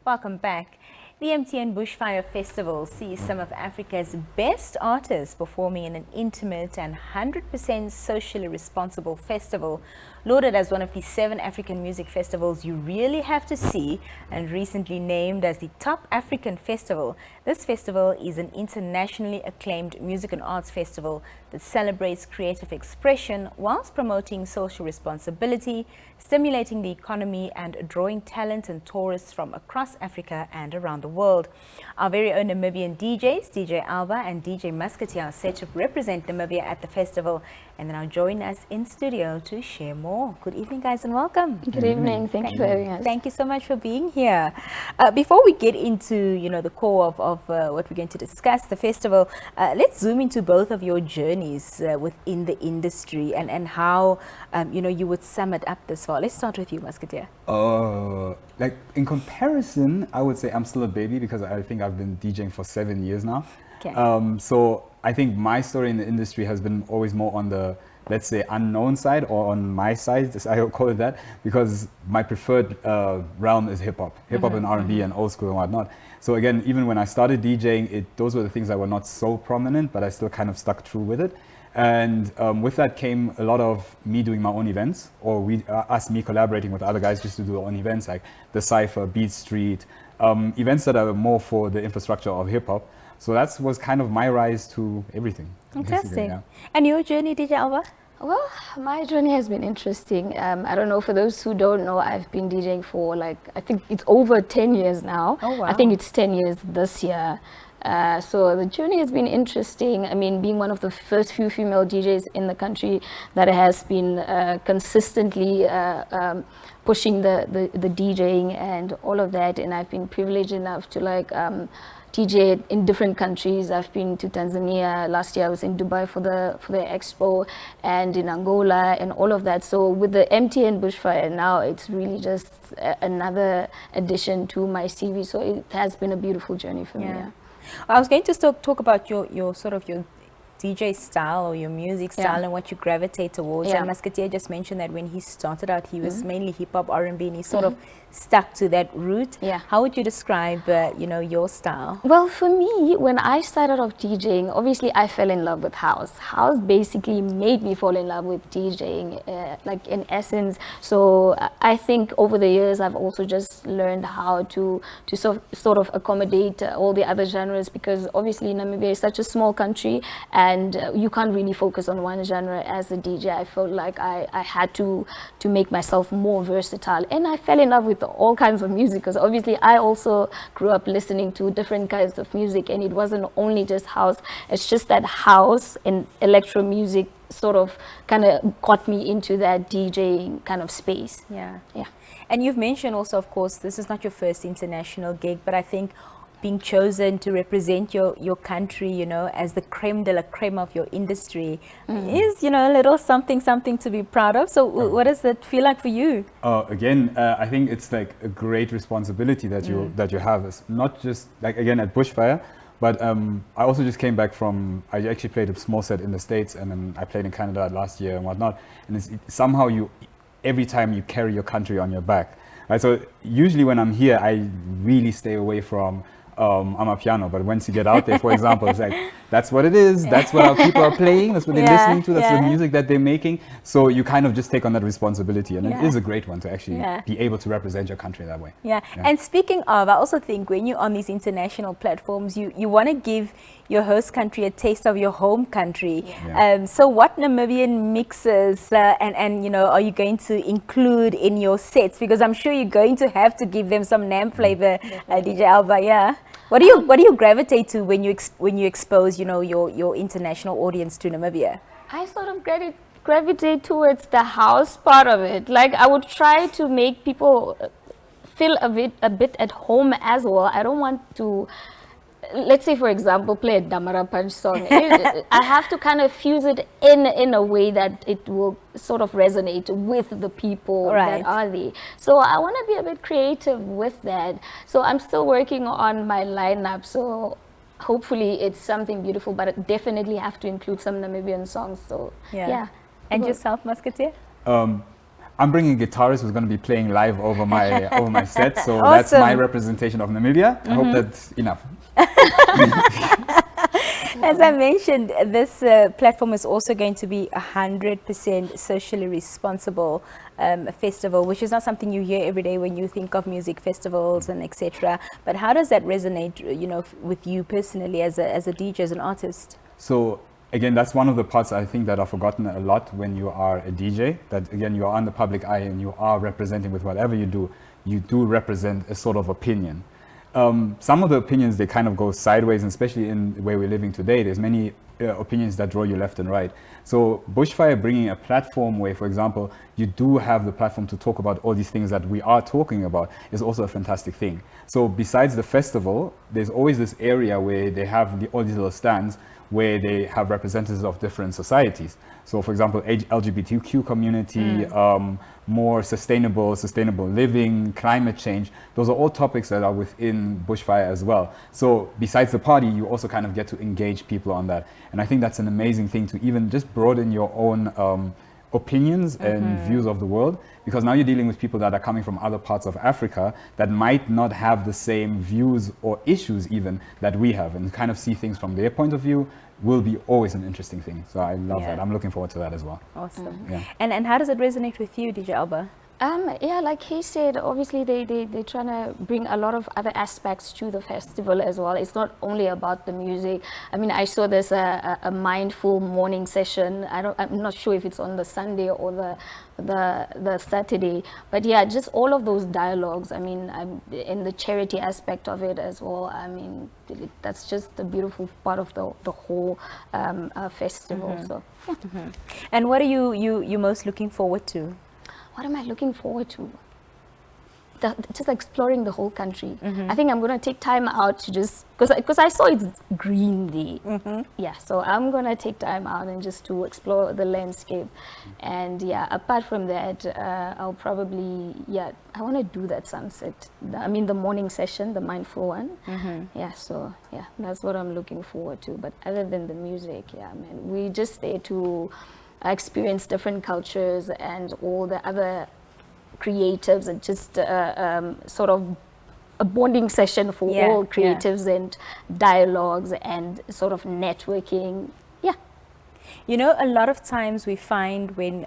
Welcome back. The MTN BUSHFIRE Festival sees some of Africa's best artists performing in an intimate and 100% socially responsible festival. Lauded as one of the 7 African music festivals you really have to see, and recently named as the top African festival, this festival is an internationally acclaimed music and arts festival that celebrates creative expression whilst promoting social responsibility, stimulating the economy and drawing talent and tourists from across Africa and around the world. Our very own Namibian DJs, DJ Alba and DJ Musketeer, are set to represent Namibia at the festival and now join us in studio to share more. Good evening, guys, and welcome. Good evening. Thank you for having us. Thank you so much for being here. Before we get into the core of what we're going to discuss, the festival, let's zoom into both of your journeys within the industry and how you would sum it up this far. Let's start with you, Musketeer. Like in comparison, I would say I'm still a baby because I think I've been DJing for 7 years now. Okay. So I think my story in the industry has been always more on the, let's say, unknown side, or on my side, I would call it that, because my preferred realm is hip-hop and R&B and old school and whatnot. So again, even when I started DJing, those were the things that were not so prominent, but I still kind of stuck true with it. And with that came a lot of me doing my own events, or me collaborating with other guys just to do our own events, like the Cypher, Beat Street, events that are more for the infrastructure of hip-hop. So that was kind of my rise to everything. Fantastic. Yeah. And your journey, DJ Alba? Well, my journey has been interesting. I don't know, for those who don't know, I've been DJing for I think it's over 10 years now. Oh, wow. I think it's 10 years this year. So the journey has been interesting. I mean, being one of the first few female DJs in the country that has been consistently pushing the DJing and all of that. And I've been privileged enough to DJ in different countries. I've been to Tanzania. Last year I was in Dubai for the expo, and in Angola and all of that. So with the MTN BUSHFIRE now, it's really just another addition to my CV. So it has been a beautiful journey for me. Yeah. I was going to talk about your sort of your DJ style or your music style and what you gravitate towards. And Musketeer just mentioned that when he started out, he was mainly hip-hop, R&B, and he sort of stuck to that route. Yeah. How would you describe, your style? Well, for me, when I started off DJing, obviously I fell in love with house. House basically made me fall in love with DJing, in essence. So I think over the years, I've also just learned how to sort of accommodate all the other genres, because obviously Namibia is such a small country, and you can't really focus on one genre as a DJ. I felt like I had to make myself more versatile, and I fell in love with all kinds of music, because obviously I also grew up listening to different kinds of music, and it wasn't only just house. It's just that house and electro music sort of kind of got me into that DJ kind of space. Yeah. Yeah. And you've mentioned also, of course, this is not your first international gig, but I think being chosen to represent your country, as the creme de la creme of your industry is, a little something to be proud of. So what does that feel like for you? Again, I think it's like a great responsibility that you have. It's not just again at BUSHFIRE, but I also just came back from, I actually played a small set in the States, and then I played in Canada last year and whatnot. And somehow every time you carry your country on your back. Right? So usually when I'm here, I really stay away from Amapiano, but once you get out there, for example, it's like, that's what it is, that's what our people are playing, that's what they're listening to, that's the music that they're making. So you kind of just take on that responsibility, and it is a great one to actually be able to represent your country that way. Yeah. And speaking of, I also think when you're on these international platforms, you want to give your host country a taste of your home country. So what Namibian mixes and are you going to include in your sets? Because I'm sure you're going to have to give them some Nam flavor, DJ Alba. What do you gravitate to when you expose your international audience to Namibia? I sort of gravitate towards the house part of it. Like, I would try to make people feel a bit at home as well. I don't want to, let's say, for example, play a Damara Punch song. I have to kind of fuse it in a way that it will sort of resonate with the people that are there. So I want to be a bit creative with that. So I'm still working on my lineup. So hopefully it's something beautiful, but I definitely have to include some Namibian songs. So yeah. And yourself, Musketeer? I'm bringing a guitarist who's going to be playing live over my set. So Awesome. that's my representation of Namibia. I hope that's enough. As I mentioned, this platform is also going to be 100% socially responsible festival, which is not something you hear every day when you think of music festivals and etc. But how does that resonate, you know, with you personally as a DJ, as an artist? So again, that's one of the parts I think that are forgotten a lot when you are a DJ. That again, you are on the public eye and you are representing with whatever you do represent a sort of opinion. Some of the opinions, they kind of go sideways, and especially in the way we're living today, there's many opinions that draw you left and right. So Bushfire bringing a platform where, for example, you do have the platform to talk about all these things that we are talking about is also a fantastic thing. So besides the festival, there's always this area where they have all these little stands where they have representatives of different societies. So for example, LGBTQ community, more sustainable living, climate change, those are all topics that are within Bushfire as well. So besides the party, you also kind of get to engage people on that. And I think that's an amazing thing to even just broaden your own opinions and views of the world, because now you're dealing with people that are coming from other parts of Africa that might not have the same views or issues even that we have, and kind of see things from their point of view will be always an interesting thing. So I love that. I'm looking forward to that as well. Awesome. Yeah. And how does it resonate with you, DJ Alba? Yeah, like he said, obviously they're trying to bring a lot of other aspects to the festival as well. It's not only about the music. I mean, I saw there's a mindful morning session. I'm not sure if it's on the Sunday or the Saturday, but yeah, just all of those dialogues. I mean, in the charity aspect of it as well. I mean, that's just the beautiful part of the whole festival. So, yeah. And what are you most looking forward to? What am I looking forward to? Just exploring the whole country. I think I'm going to take time out to just, because I saw it's green day. Yeah, so I'm going to take time out and just to explore the landscape. And yeah, apart from that, I'll probably, I want to do that sunset. I mean, the morning session, the mindful one. Yeah, so yeah, that's what I'm looking forward to. But other than the music, yeah, man, we just there to experience different cultures and all the other creatives, and just sort of a bonding session for all creatives and dialogues and sort of networking. You know, a lot of times we find when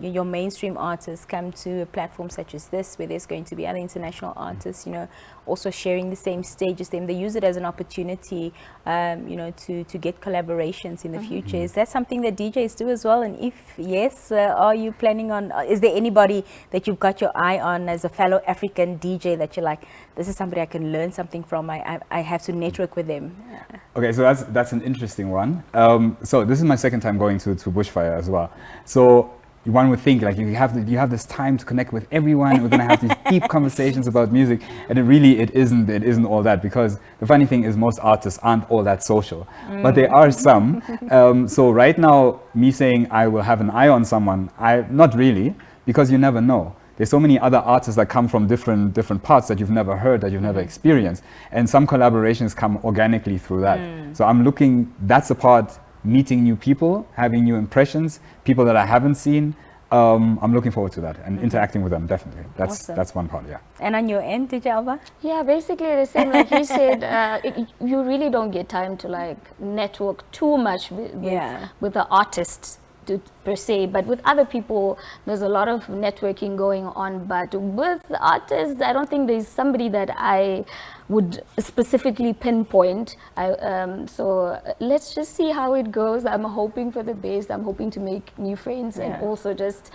your mainstream artists come to a platform such as this, where there's going to be other international artists, you know, also sharing the same stage as them, they use it as an opportunity, you know, to get collaborations in the future. Is that something that DJs do as well? And if yes, are you planning on, is there anybody that you've got your eye on as a fellow African DJ that you're like, this is somebody I can learn something from, I have to network with them? Okay, so that's an interesting one. So this is my second time going to Bushfire as well. So one would think like you have this time to connect with everyone. We're gonna have these deep conversations about music, and it isn't all that, because the funny thing is most artists aren't all that social, but there are some. So right now, me saying I will have an eye on someone, not really, because you never know. There's so many other artists that come from different parts that you've never heard, that you've never experienced, and some collaborations come organically through that. So I'm looking. That's the part. Meeting new people, having new impressions, people that I haven't seen. I'm looking forward to that and interacting with them, definitely. That's one part, yeah. And on your end, DJ Alba? Yeah, basically the same. Like he said, you really don't get time to like network too much with the artists per se, but with other people there's a lot of networking going on. But with artists, I don't think there's somebody that I would specifically pinpoint. So let's just see how it goes. I'm hoping for the best. I'm hoping to make new friends and also just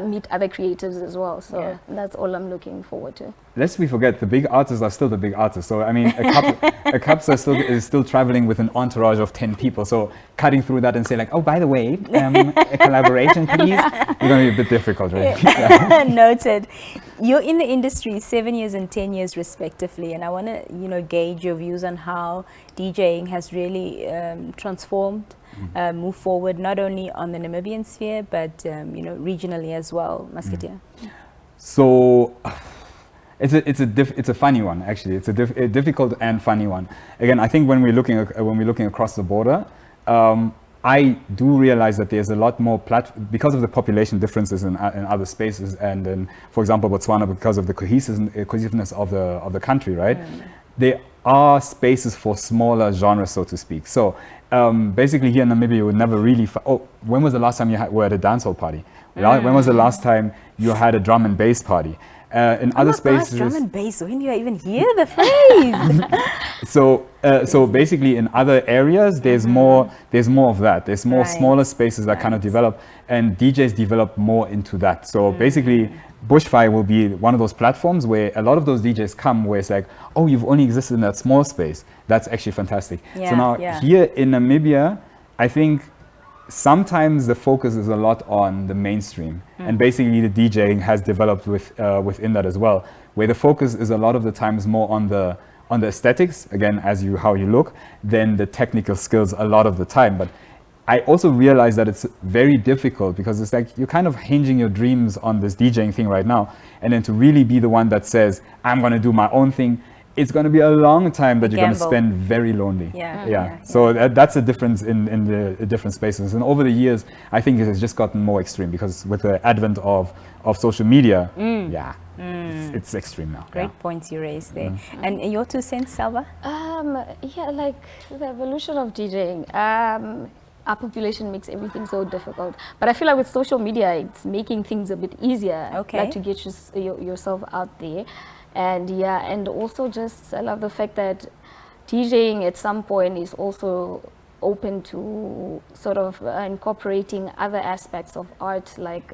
meet other creatives as well. So that's all I'm looking forward to. Lest we forget, the big artists are still the big artists. So I mean, a couple is still traveling with an entourage of 10 people. So cutting through that and say like, oh, by the way, a collaboration, please. It's going to be a bit difficult, right? Noted. You're in the industry 7 years and 10 years respectively, and I want to, you know, gauge your views on how DJing has really transformed, moved forward, not only on the Namibian sphere, but you know, regionally as well. Musketeer. So it's a funny one, actually. It's a difficult and funny one. Again, I think when we're looking across the border, I do realize that there's a lot more because of the population differences in other spaces, and in, for example, Botswana, because of the cohesiveness of the country, right? There are spaces for smaller genres, so to speak. So basically here in Namibia, you would never really, when was the last time you were at a dancehall party? When was the last time you had a drum and bass party? In other spaces, drum and bass. When do I even hear the phrase? So basically, in other areas, there's more of that. There's more smaller spaces that kind of develop, and DJs develop more into that. So basically, Bushfire will be one of those platforms where a lot of those DJs come, where it's like, oh, you've only existed in that small space. That's actually fantastic. Yeah, so now here in Namibia, I think sometimes the focus is a lot on the mainstream, and basically the DJing has developed within that as well, where the focus is a lot of the times more on the aesthetics, again, how you look, than the technical skills a lot of the time. But I also realize that it's very difficult, because it's like you're kind of hinging your dreams on this DJing thing right now, and then to really be the one that says, I'm going to do my own thing, it's going to be a long time that you're going to spend very lonely. So that's a difference in the different spaces. And over the years, I think it has just gotten more extreme, because with the advent of social media, it's extreme now. Great points you raised there. And your 2 cents, Alba? Yeah, like the evolution of DJing. Our population makes everything so difficult, but I feel like with social media, it's making things a bit easier, like to get yourself out there. And and also just I love the fact that DJing at some point is also open to sort of incorporating other aspects of art, like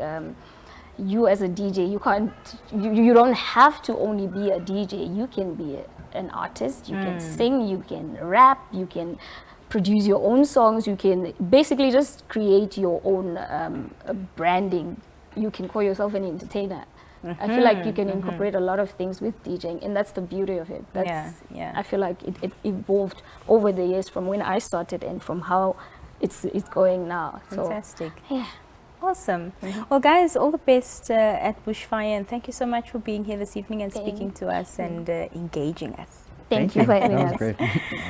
you as a DJ, you don't have to only be a DJ. You can be an artist, you can sing, you can rap, you can produce your own songs, you can basically just create your own branding. You can call yourself an entertainer. I feel like you can incorporate a lot of things with DJing, and that's the beauty of it. I feel like it evolved over the years from when I started and from how it's going now. Fantastic. So, yeah. Awesome. Well, guys, all the best at Bushfire, and thank you so much for being here this evening and speaking to us and engaging us. Thank you for having That was us. great.